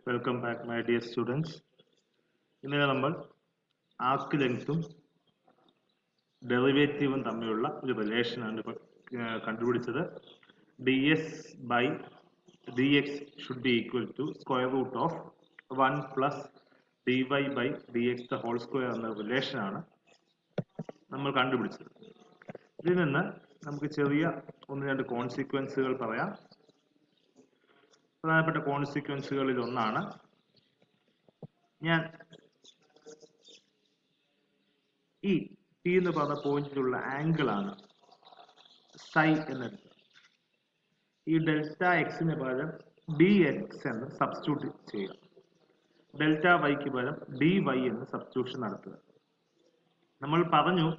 Welcome back, my dear students. ഇന്നലെ നമ്മൾ ആർക്ക് ലെങ്ത്തും ഡെറിവേറ്റീവും തമ്മിലുള്ള ഒരു റിലേഷൻ ആണ് കണ്ടുപിടിച്ചത്. ds by dx should be equal to square root of 1 plus dy by dx the whole square എന്ന റിലേഷൻ ആണ് നമ്മൾ കണ്ടുപിടിച്ചത്. ഇതിൽ നിന്ന് നമുക്ക് ചെറിയ ഒന്ന് രണ്ട് കോൺസിക്വൻസുകൾ പറയാം. പ്രധാനപ്പെട്ട കോൺസിക്വൻസുകളിൽ ഒന്നാണ് ഞാൻ ഈ പി എന്ന് പറഞ്ഞ പോയിന്റിലുള്ള ആംഗിൾ ആണ് സൈ എന്നത്. ഈ ഡെൽറ്റ എക്സിന് പകരം ഡി എക്സ് എന്ന് സബ്സ്റ്റിറ്റ്യൂട്ട് ചെയ്യുക. ഡെൽറ്റ വൈക്ക് പകരം ഡി വൈ എന്ന് സബ്സ്റ്റിറ്റ്യൂഷൻ നടത്തുക. നമ്മൾ പറഞ്ഞു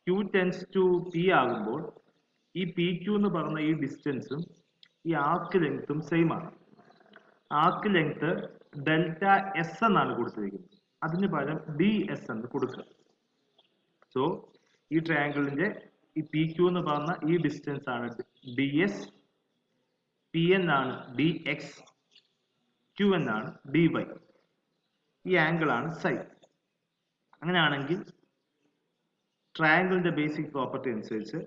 ക്യൂ ടെൻസ് ടു പി ആകുമ്പോൾ ഈ പി ക്യൂ എന്ന് പറഞ്ഞ ഈ ഡിസ്റ്റൻസും ഈ ആർക്ക് ലെങ്ത്തും സെയിം ആണ്. ആർക്ക് ലെങ്ത് ഡെൽറ്റ എസ് എന്നാണ് കൊടുത്തിരിക്കുന്നത്. അതിന് പകരം ഡി എസ് എന്ന് കൊടുക്കുക. സോ ഈ ട്രയാങ്കിളിന്റെ ഈ പി ക്യൂ എന്ന് പറഞ്ഞ ഈ ഡിസ്റ്റൻസ് ആണ് ഡി എസ്, പി എൻ ആണ് ഡി എക്സ്, ക്യൂ എൻ ആണ് ഡി വൈ. ഈ ആംഗിൾ ആണ് സൈ. അങ്ങനെയാണെങ്കിൽ ട്രയാങ്കിളിന്റെ ബേസിക് പ്രോപ്പർട്ടി അനുസരിച്ച്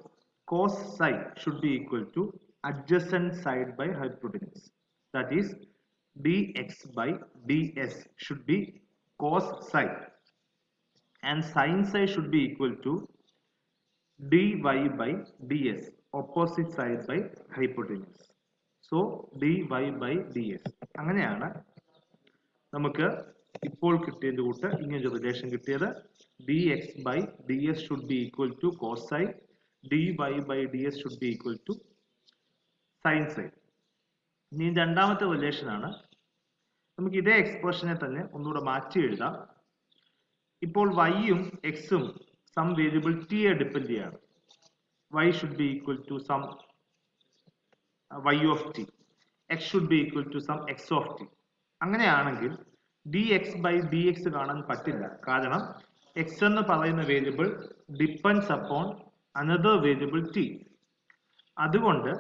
cos psi should be equal to adjacent side by hypotenuse. That is dx by ds should be cos psi and sin psi should be equal to dy by ds, opposite side by hypotenuse. So dy by ds. അങ്ങനെയാണ് നമുക്ക് ഇപ്പോൾ കിട്ടിയത് കൂട്ട് ഇങ്ങനെ ഒരു relation കിട്ടിയത്. dx by ds should be equal to cos psi, dy by ds should be equal to sin psi. ഇനി രണ്ടാമത്തെ റിലേഷൻ ആണ്. നമുക്ക് ഇതേ എക്സ്പ്രഷനെ തന്നെ ഒന്നുകൂടെ മാറ്റി എഴുതാം. ഇപ്പോൾ വൈയും എക്സും സം വേരിയബിൾ ടിയെ ഡിപ്പെൻഡ് ചെയ്യാണ്. y should be equal to some y of t, x should be equal to some x of t. അങ്ങനെയാണെങ്കിൽ dx by dx കാണാൻ പറ്റില്ല. കാരണം x എന്ന് പറയുന്ന variable depends upon another variable t. അതുകൊണ്ട്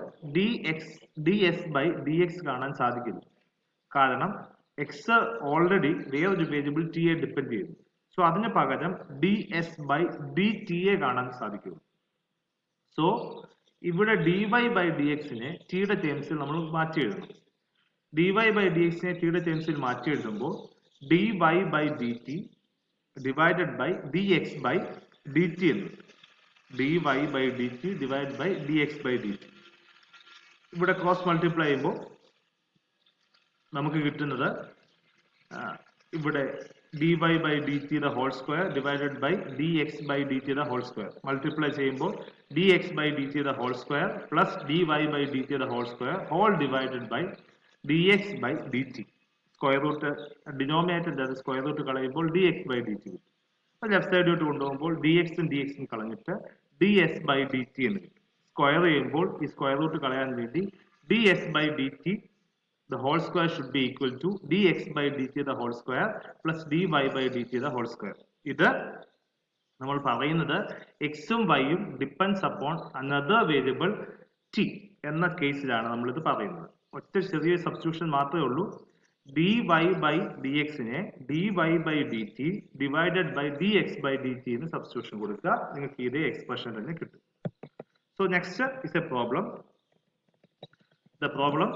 ds by dx കാണാൻ സാധിക്കില്ല. കാരണം x ഓൾറെഡി വേറൊരു വേരിയബിൾ t യെ ഡിപ്പെൻഡ് ചെയ്യുന്നു. സോ അതിന് പകരം ds by dt യെ കാണാൻ സാധിക്കും. സോ ഇവിടെ dy by dx നെ t യുടെ ടേംസിൽ നമ്മൾ മാറ്റി എഴുതണം. dy by dx നെ t യുടെ ടേംസിൽ മാറ്റി എഴുതുമ്പോൾ dy by dt divided by dx by dt എന്ന് dy by dt divided by dx by dt. ഇവിടെ ക്രോസ് മൾട്ടിപ്ലൈ ചെയ്യുമ്പോൾ നമുക്ക് കിട്ടുന്നത് ഇവിടെ dy by dt the whole square divided by dx by dt the whole square. Multiply ചെയ്യുമ്പോൾ dx by dt the whole square plus dy by dt the whole square whole divided by dx by dt. Square root denominator square root കളയുമ്പോൾ dx by dt. Left സൈഡിലോട്ട് കൊണ്ടുപോകുമ്പോൾ dxഉം dxഉം കളഞ്ഞിട്ട് ds by dt എന്ന് കിട്ടും. Square ചെയ്യുമ്പോൾ ഈ square root കളയാൻ വേണ്ടി ds by dt the whole square should be equal to dx by dt the whole square plus dy by dt the whole square. ഇത് നമ്മൾ പറയുന്നത് എക്സും വൈയും depends upon another variable t എന്ന കേസിലാണ് നമ്മൾ ഇത് പറയുന്നത്. ഒറ്റ ചെറിയ സബ്സ്റ്റിറ്റ്യൂഷൻ മാത്രമേ ഉള്ളൂ. dy by dx നെ dy by dt divided by dx by dt എന്ന് സബ്സ്റ്റിറ്റ്യൂഷൻ കൊടുക്കുക. നിങ്ങൾക്ക് ഇതേ എക്സ്പ്രഷൻ തന്നെ കിട്ടും. So next is a problem. The problem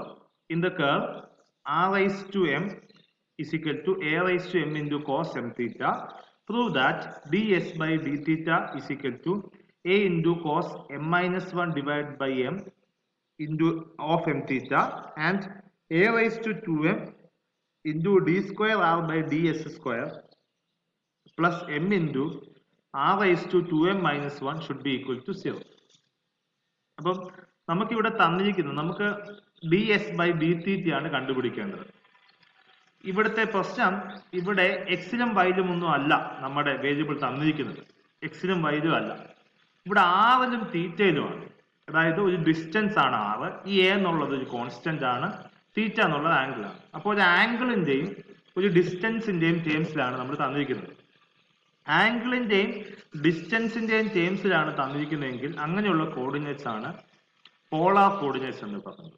in the curve r raised to m is equal to a raised to m into cos m theta. Prove that ds by d theta is equal to a into cos m minus 1 divided by m into of m theta and a raised to 2m into d square r by ds square plus m into r raised to 2m minus 1 should be equal to 0. അപ്പം നമുക്കിവിടെ തന്നിരിക്കുന്നത് നമുക്ക് ds by d theta ആണ് കണ്ടുപിടിക്കേണ്ടത്. ഇവിടുത്തെ പ്രശ്നം ഇവിടെ എക്സിലും വൈയിലും ഒന്നും അല്ല നമ്മുടെ വേരിയബിൾ തന്നിരിക്കുന്നത്. എക്സിലും വൈയിലും അല്ല, ഇവിടെ ആറിലും തീറ്റയിലുമാണ്. അതായത് ഒരു ഡിസ്റ്റൻസ് ആണ് ആറ്. ഈ എ എന്നുള്ളത് ഒരു കോൺസ്റ്റന്റ് ആണ്, തീറ്റ എന്നുള്ളത് ആംഗിൾ ആണ്. അപ്പോൾ ഒരു ആംഗിളിന്റെയും ഒരു ഡിസ്റ്റൻസിന്റെയും ടേംസിലാണ് നമ്മൾ തന്നിരിക്കുന്നത്. ആംഗിളിന്റെയും ഡിസ്റ്റൻസിന്റെയും ടേംസിലാണ് തന്നിരിക്കുന്നതെങ്കിൽ അങ്ങനെയുള്ള കോർഡിനേറ്റ്സ് ആണ് പോളാർ കോർഡിനേറ്റ്സ് എന്ന് പറയുന്നത്.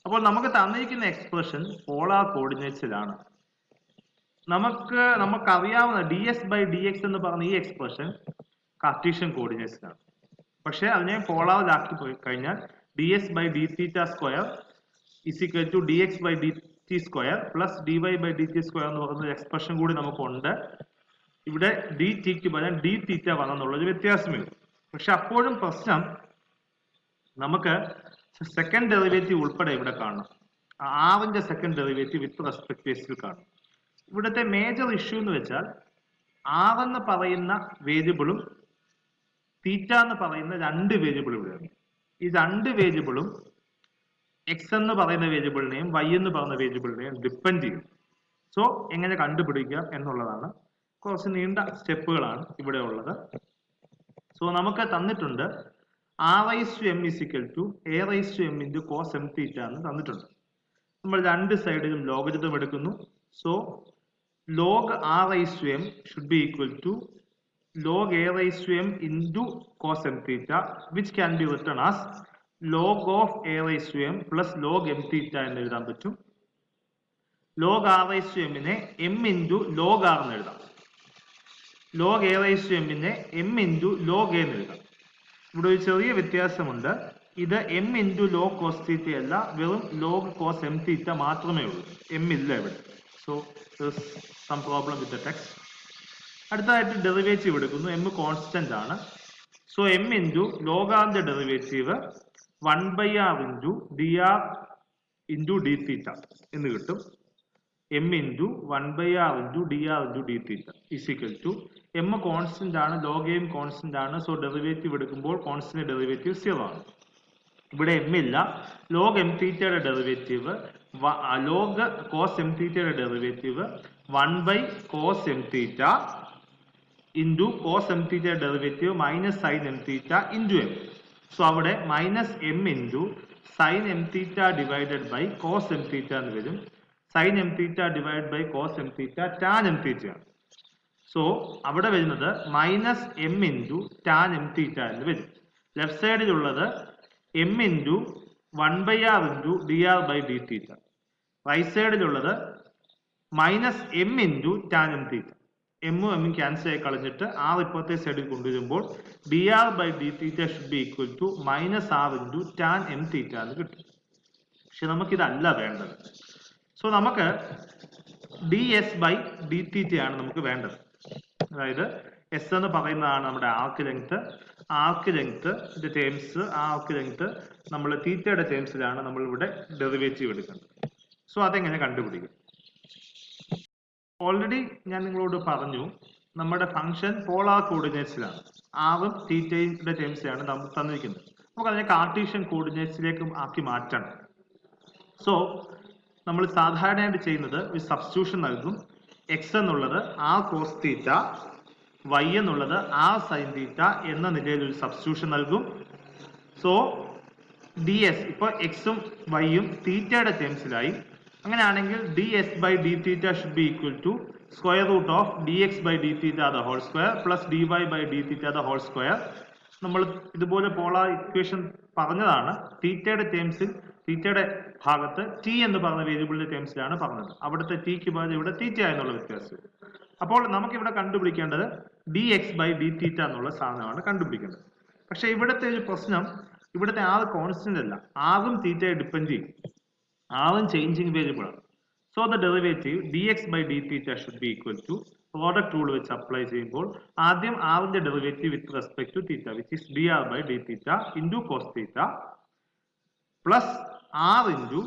അപ്പോൾ നമുക്ക് തന്നിരിക്കുന്ന എക്സ്പ്രഷൻ പോളാർ കോർഡിനേറ്റ്സിലാണ്. നമുക്കറിയാവുന്ന ds/dx എന്ന് പറഞ്ഞ ഈ എക്സ്പ്രഷൻ കാർട്ടീഷ്യൻ കോർഡിനേറ്റ്സിലാണ്. പക്ഷെ അതിനെ പോളാറിലാക്കി പോയി കഴിഞ്ഞാൽ ds/dθ² = dx/dt² പ്ലസ് dy/dt² എന്ന് പറയുന്ന എക്സ്പ്രഷൻ കൂടി നമുക്കുണ്ട്. ഇവിടെ dt പകരം dθ വന്നെന്നുള്ളൊരു വ്യത്യാസമേ ഉള്ളൂ. പക്ഷെ അപ്പോഴും പ്രശ്നം നമുക്ക് സെക്കൻഡ് ഡെറിവേറ്റീവ് ഉൾപ്പെടെ ഇവിടെ കാണണം. ആറിന്റെ second derivative with respect to എക്സിൽ കാണും. ഇവിടുത്തെ മേജർ ഇഷ്യൂ എന്ന് വെച്ചാൽ ആർ എന്ന് പറയുന്ന വേരിയബിളും തീറ്റ എന്ന് പറയുന്ന രണ്ട് വേരിയബിൾ ഇവിടെയാണ്. ഈ രണ്ട് വേരിയബിളും എക്സ് എന്ന് പറയുന്ന വേരിയബിളിനെയും വൈ എന്ന് പറയുന്ന വേരിയബിളിനെയും ഡിപ്പെൻഡ് ചെയ്യും. സോ എങ്ങനെ കണ്ടുപിടിക്കാം എന്നുള്ളതാണ്. കുറച്ച് നീണ്ട സ്റ്റെപ്പുകളാണ് ഇവിടെ ഉള്ളത്. സോ നമുക്ക് തന്നിട്ടുണ്ട് r/m = a/m × cos mθ എന്ന് തന്നിട്ടുണ്ട്. നമ്മൾ രണ്ട് സൈഡിലും ലോഗരിതം എടുക്കുന്നു. So log r/m should be equal to log a/m into cos mθ, which can be written as log of a/m plus log mθ എന്ന് എഴുതാൻ പറ്റും. log r/m നെ m into log r എന്ന് എഴുതാം. log a/m നെ m into log a എന്ന് എഴുതാം. ഇവിടെ ഒരു ചെറിയ വ്യത്യാസമുണ്ട്. ഇത് m into log cos θ അല്ല, വെറും log cos mθ മാത്രമേ ഉള്ളൂ. m ഇല്ല ഇവിടെ. So some problem with the text. അടുത്തതായിട്ട് ഡെറിവേറ്റീവ് എടുക്കുന്നു. m കോൺസ്റ്റന്റ് ആണ്. So m into log r ന്റെ derivative 1/r into dr into dθ എന്ന് കിട്ടും. m into 1/r into dr into dθ is equal to m constant ആണ്, log m constant ആണ്. So derivative എടുക്കുമ്പോൾ constant derivative 0 ആണ്. ഇവിടെ m ഇല്ല. log mθ യുടെ ഡെറിവേറ്റീവ് log cos mθ യുടെ derivative 1/cos mθ into cos mθ യുടെ derivative minus sin mθ into m. So അവിടെ minus m into sin mθ divided by cos mθ എന്ന് വരും. sin mθ divided by cos mθ tan mθ ആണ്. So അവിടെ വരുന്നത് minus m into tan mθ എന്ന് വരും. Left സൈഡിലുള്ളത് m into 1/r into dr by dθ. Right സൈഡിലുള്ളത് minus m into tan mθ. m cancel ആയി കളഞ്ഞിട്ട് r ഇപ്പുറത്തെ സൈഡിൽ കൊണ്ടുവരുമ്പോൾ dr by dθ should be equal to minus r into tan mθ എന്ന് കിട്ടും. പക്ഷെ നമുക്കിതല്ല വേണ്ടത്. സോ നമുക്ക് ds/dθ ആണ് നമുക്ക് വേണ്ടത്. അതായത് s എന്ന് പറയുന്നതാണ് നമ്മുടെ arc length. Arc length terms arc length നമ്മൾ തീറ്റയുടെ ടേംസിലാണ് നമ്മൾ ഇവിടെ ഡെറിവേറ്റീവ് എടുക്കുന്നത്. സോ അതെങ്ങനെ കണ്ടുപിടിക്കും? ഓൾറെഡി ഞാൻ നിങ്ങളോട് പറഞ്ഞു നമ്മുടെ ഫംഗ്ഷൻ പോളാർ കോർഡിനേറ്റ്സിലാണ്. ആറും തീറ്റയുടെ ടേംസിലാണ് നമ്മൾ തന്നിരിക്കുന്നത്. നമുക്ക് അതിനെ കാർട്ടീഷ്യൻ കോർഡിനേറ്റ്സിലേക്ക് ആക്കി മാറ്റണം. സോ നമ്മൾ സാധാരണയായിട്ട് ചെയ്യുന്നത് ഒരു സബ്സ്റ്റിറ്റ്യൂഷൻ നൽകും. എക്സ് എന്നുള്ളത് r cos തീറ്റ, y എന്നുള്ളത് r sin തീറ്റ എന്ന നിലയിൽ ഒരു സബ്സ്റ്റിറ്റ്യൂഷൻ നൽകും. സോ ds ഇപ്പോൾ എക്സും വൈയും തീറ്റയുടെ ടേംസിലായി. അങ്ങനെയാണെങ്കിൽ ds/dθ should be equal to square root of dx/dθ the whole square plus dy/dθ the whole square. നമ്മൾ ഇതുപോലെ പോളാർ ഇക്വേഷൻ പറഞ്ഞതാണ്. തീറ്റയുടെ ടേംസിൽ തീറ്റയുടെ ഭാഗത്ത് t എന്ന് പറഞ്ഞ വേരിയബിളിന്റെ ടേംസിലാണ് പറഞ്ഞത്. അവിടുത്തെ tക്ക് പകരം ഇവിടെ തീറ്റ എന്നുള്ള വ്യത്യാസം. അപ്പോൾ നമുക്ക് ഇവിടെ കണ്ടുപിടിക്കേണ്ടത് dx/dθ എന്നുള്ള സാധനമാണ് കണ്ടുപിടിക്കേണ്ടത്. പക്ഷെ ഇവിടുത്തെ ഒരു പ്രശ്നം, ഇവിടുത്തെ r കോൺസ്റ്റന്റ് അല്ല, ആറും തീറ്റയെ ഡിപ്പെൻഡ് ചെയ്യും. ആറും ചേഞ്ചിങ് വേരിയബിൾ ആണ്. So the derivative dx/dθ should be equal to product rule വെച്ച് അപ്ലൈ ചെയ്യുമ്പോൾ ആദ്യം ആറിന്റെ derivative with respect to theta which is dr/dθ into cos theta plus r into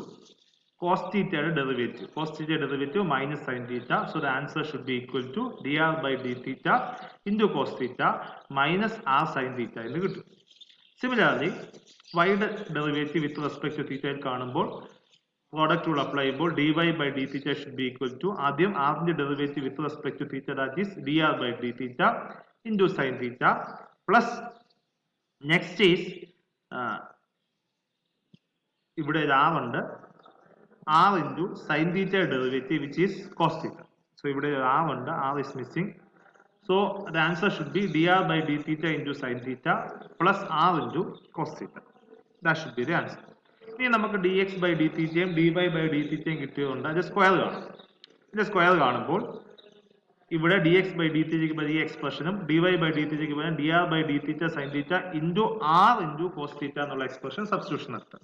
cos തീറ്റയുടെ ഡെറിവേറ്റീവ്. cos തീറ്റയുടെ derivative minus sin theta. So the answer should be equal to dr/dθ into cos theta minus r sin theta എന്ന് കിട്ടും. Similarly വൈയുടെ derivative with respect to തീറ്റയിൽ കാണുമ്പോൾ product rule apply ചെയ്യുമ്പോൾ dy/dθ should be equal to ആദ്യം r ന്റെ derivative with respect to theta that is dr/dθ into sin theta plus next is ഇവിടെ ഒരു r ഉണ്ട്, r into sin തീറ്റ derivative which is cos theta. So ഇവിടെ ഒരു r ഉണ്ട്, r is missing. So the answer should be dr/dθ into sin theta plus r into cos theta. That should be the answer. ഇനി നമുക്ക് d X by d തീറ്റയും d y by d തീറ്റയും കിട്ടിയതുകൊണ്ട് അത് square കാണും. ഇതിന്റെ square കാണുമ്പോൾ ഇവിടെ ഡി എക്സ് ബൈ ഡി തീറ്റയ്ക്ക് പകരം ഈ എക്സ്പ്രഷനും ഡി വൈ ബൈ ഡി തീറ്റയ്ക്ക് പകരം d R by D theta sine theta into r into cos theta എന്നുള്ള എക്സ്പ്രഷൻ സബ്സ്റ്റിറ്റ്യൂഷൻ നടത്തും.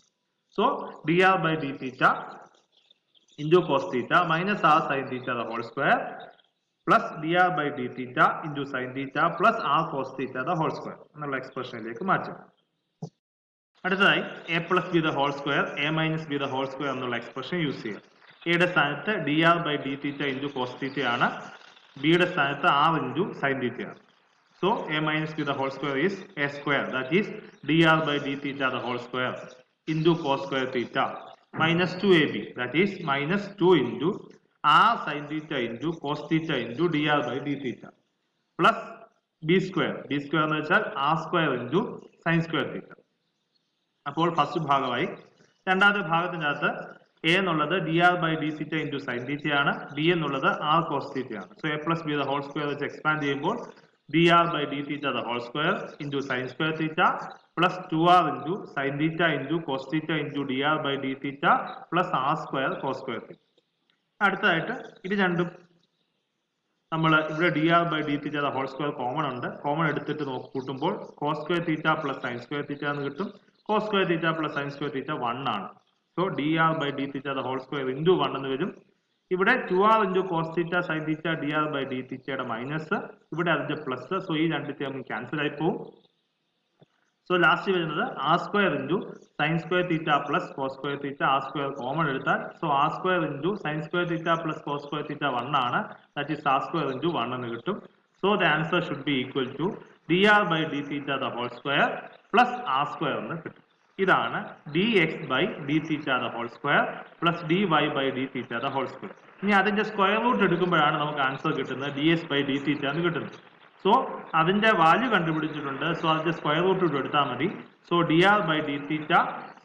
So d R by D theta into cos theta minus r sine theta the whole square plus D R by D theta into sine theta plus r cos theta the whole square എന്നുള്ള എക്സ്പ്രഷനിലേക്ക് മാറ്റും. അടുത്തതായി a plus b the whole square a minus b the whole square എന്നുള്ള expression use ചെയ്യാം. എയുടെ സ്ഥാനത്ത് d R by D theta into cos തീറ്റയാണ്, ബിയുടെ സ്ഥാനത്ത് ആർ ഇൻറ്റു സൈൻ തീറ്റയാണ്. So a minus b the whole square is a square that is d R by D theta the whole square into cos square theta minus 2ab that is minus 2 into r sine theta into cos theta into d R by D theta plus b square എന്ന് വെച്ചാൽ r square into sine square theta. അപ്പോൾ first ഭാഗമായി. രണ്ടാമത്തെ ഭാഗത്തിന്റെ അകത്ത് a എന്നുള്ളത് d R by D theta into sine തീറ്റയാണ്, b എന്നുള്ളത് ആർ കോസ് തീറ്റയാണ്. So a plus b the whole square വെച്ച് എക്സ്പാൻഡ് ചെയ്യുമ്പോൾ d R by D theta the whole square into sine square theta plus 2r into sine theta into cos theta into d R by D theta plus R square cos square theta. അടുത്തതായിട്ട് ഇത് രണ്ടും നമ്മൾ ഇവിടെ d R by D theta the whole square common ഉണ്ട്. Common എടുത്തിട്ട് കൂട്ടുമ്പോൾ cos square theta plus sine square theta എന്ന് കിട്ടും. Cos square theta plus sine square theta 1 ആണ്. So d R by D theta the whole square into 1 എന്ന് വരും. ഇവിടെ 2r into cos theta sine theta d R by d തീറ്റയുടെ minus, ഇവിടെ അതിന്റെ plus. So ഈ രണ്ട് ടേം ക്യാൻസൽ ആയി പോകും. സോ ലാസ്റ്റ് വരുന്നത് R square into sine square theta plus cos square theta. R square common എടുത്താൽ so R square into sine square theta plus cos square theta 1 ആണ്. That is R square into 1 എന്ന് കിട്ടും. So the answer should be equal to D R by D theta the whole square plus R square എന്ന് കിട്ടും. ഇതാണ് D X by D theta the whole square plus d y by D theta the whole square. ഇനി അതിന്റെ square root എടുക്കുമ്പോഴാണ് നമുക്ക് answer കിട്ടുന്നത് d S by D theta എന്ന് കിട്ടുന്നത്. സോ അതിന്റെ വാല്യൂ കണ്ടുപിടിച്ചിട്ടുണ്ട്. സോ അതിന്റെ സ്ക്വയർ റൂട്ട് എടുത്താൽ മതി. So d R by D theta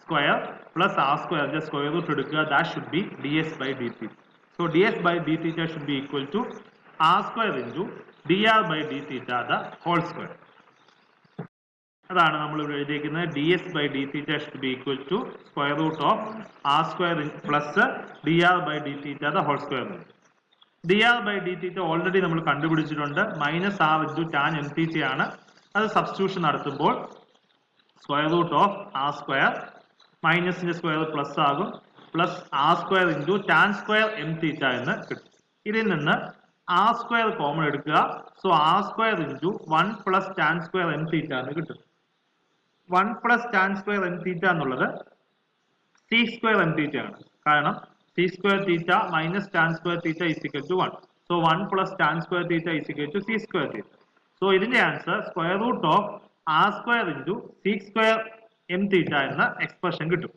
square plus R square അതിന്റെ സ്ക്വയർ റൂട്ട് എടുക്കുക. That should be d S by D theta. So d S by D theta should be equal to r square into d R by D theta the whole square. അതാണ് നമ്മൾ ഇവിടെ എഴുതിയിരിക്കുന്നത്. D S by D theta should be equal to square root of R square plus D R by D theta the whole square. D R by D theta already നമ്മൾ കണ്ടുപിടിച്ചിട്ടുണ്ട്. Minus R into tan M theta ആണ്. അത് substitution നടത്തുമ്പോൾ square root of R square മൈനസിന്റെ square plus ആകും plus R square into tan square M theta എന്ന് കിട്ടും. ഇതിൽ നിന്ന് ആർ സ്ക്വയർ കോമൺ എടുക്കുക. So R square into 1 plus tan square M theta എന്ന് കിട്ടും. 1 plus tan square M theta എന്നുള്ളത് സി സ്ക്വയർ എം തീറ്റ ആണ്. കാരണം sec square theta minus tan square theta is equal to 1. So 1 plus tan square theta is equal to sec square theta. So ഇതിന്റെ answer square root of R square into sec square M theta എന്ന expression കിട്ടും.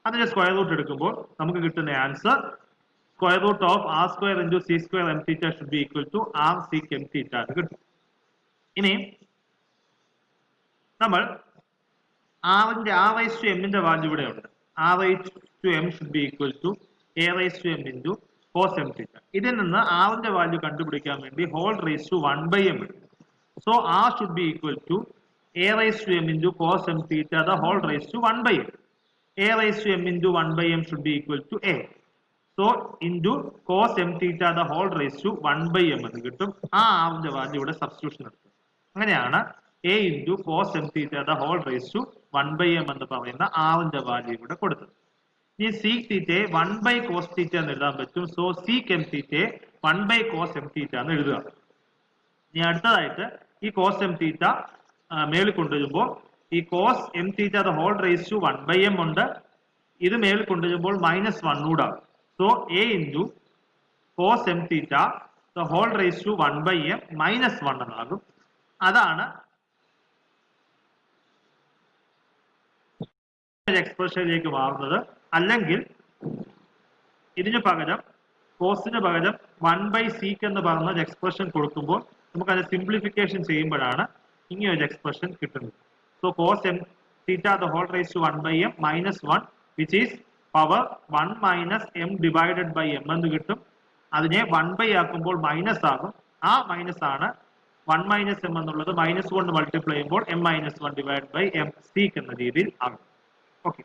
അതിന്റെ square root എടുക്കുമ്പോൾ നമുക്ക് കിട്ടുന്ന answer square root of R square into sec square M theta should be equal to R sec M theta എന്ന് കിട്ടും. ഇനി നമ്മൾ ആറിന്റെ ആർ റൈസ് ടു എമ്മിന്റെ വാല്യൂ ഇവിടെ ഉണ്ട്. R raise to M should be equal to A raise to M into cos M theta. ഇതിൽ നിന്ന് ആറിന്റെ വാല്യൂ കണ്ടുപിടിക്കാൻ വേണ്ടി whole raise to 1 by M എടുക്കും. So R should be equal to A raise to M into cos M theta the whole raise to 1 by m. A raise to M into 1 by m should be equal to a. So into cos M theta the whole raise to 1 by m എന്ന് കിട്ടും. ആ ആറിന്റെ value ഇവിടെ substitution എടുക്കും. അങ്ങനെയാണ് a into cos M theta the whole raise to 1 by m എന്ന് പറയുന്ന ആറിന്റെ വാല്യൂ ഇവിടെ കൊടുത്തത്. ഈ സീക് തീറ്റയെ 1 ബൈ കോസ് തീറ്റ എന്ന് എഴുതാൻ പറ്റും. സോ സീക് എം തീറ്റയെ 1 ബൈ കോസ് എം തീറ്റ എന്ന് എഴുതുക. ഇനി അടുത്തതായിട്ട് ഈ കോസ് എം തീറ്റ മേളിൽ കൊണ്ടുവരുമ്പോൾ ഈ cos M theta the whole raise to 1 by M ഉണ്ട്. ഇത് മേളിൽ കൊണ്ടുവരുമ്പോൾ -1 കൂടാകും. So A into cos M theta the whole raise to 1 by M -1 എന്നാകും. അതാണ് എക്സ്പ്രഷനിലേക്ക് മാറുന്നത്. അല്ലെങ്കിൽ ഇതിന് പകരം കോസിന് പകരം 1 ബൈ സീക്ക് എന്ന് പറഞ്ഞ ഒരു എക്സ്പ്രഷൻ കൊടുക്കുമ്പോൾ നമുക്ക് അത് സിംപ്ലിഫിക്കേഷൻ ചെയ്യുമ്പോഴാണ് ഇങ്ങനെ ഒരു എക്സ്പ്രഷൻ കിട്ടുന്നത്. So cos M theta the whole raise to 1 by M -1 which is power 1 minus m divided by m എന്ന് കിട്ടും. അതിനെ 1 ബൈ ആക്കുമ്പോൾ മൈനസ് ആകും. ആ മൈനസ് ആണ് 1 മൈനസ് എം എന്നുള്ളത് -1 കൊണ്ട് മൾട്ടിപ്ലൈ ചെയ്യുമ്പോൾ m - 1 ഡിവൈഡ് ബൈ m സീക്ക് എന്ന രീതിയിൽ ആകും. ഓക്കെ.